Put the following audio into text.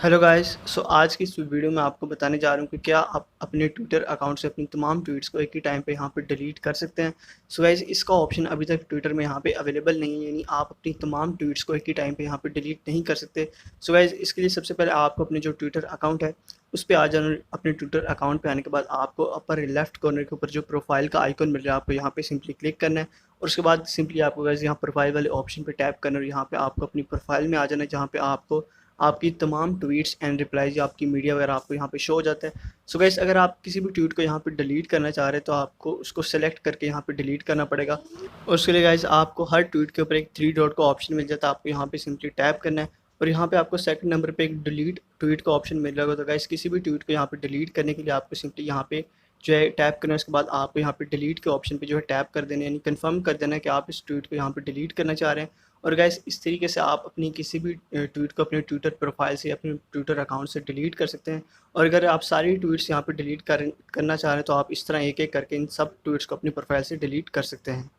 Hello guys. आज की इस वीडियो में आपको बताने जा रहा हूँ कि क्या आप अपने ट्विटर अकाउंट से अपनी तमाम ट्वीट्स को एक ही टाइम पे यहाँ पे डिलीट कर सकते हैं। गाइस, इसका ऑप्शन अभी तक ट्विटर में यहाँ पे अवेलेबल नहीं है, यानी आप अपनी तमाम ट्वीट्स को एक ही टाइम पे यहाँ पे डिलीट नहीं कर सकते। गाइस, इसके लिए सबसे पहले आपको अपने जो ट्विटर अकाउंट है उस पर आ जाना। अपने ट्विटर अकाउंट पे आने के बाद आपको अपर लेफ्ट कॉर्नर के ऊपर जो प्रोफाइल का आइकन मिल रहा है आपको यहाँ पे सिंपली क्लिक करना है। और उसके बाद सिंपली आपको गाइस यहाँ प्रोफाइल वाले ऑप्शन पे टैप करना है और यहाँ पे आपको अपनी प्रोफाइल में आ जाना है, जहाँ पे आपको आपकी तमाम ट्वीट्स एंड रिप्लाईज या आपकी मीडिया वगैरह आपको यहाँ पे शो हो जाता है। गाइस, अगर आप किसी भी ट्वीट को यहाँ पे डिलीट करना चाह रहे हैं तो आपको उसको सेलेक्ट करके यहाँ पे डिलीट करना पड़ेगा। और उसके लिए गाइस आपको हर ट्वीट के ऊपर एक थ्री डॉट का ऑप्शन मिल जाता है, आपको यहाँ पे सिंपली टैप करना है और यहाँ पे आपको सेकंड नंबर पे एक डिलीट ट्वीट का ऑप्शन मिल रहा होगा। तो गाइस, किसी भी ट्वीट को यहाँ पे डिलीट करने के लिए आपको सिंपली यहाँ पे जो है टैप करना है। उसके बाद आपको यहाँ पे डिलीट के ऑप्शन पे जो है टैप कर देना है, यानी कंफर्म कर देना है कि आप इस ट्वीट को यहाँ पे डिलीट करना चाह रहे हैं। और गाइस, इस तरीके से आप अपनी किसी भी ट्वीट को अपने ट्विटर प्रोफाइल से अपने ट्विटर अकाउंट से डिलीट कर सकते हैं। और अगर आप सारी ट्वीट्स यहाँ पे डिलीट करना चाह रहे हैं तो आप इस तरह एक एक करके इन सब ट्वीट्स को अपनी प्रोफाइल से डिलीट कर सकते हैं।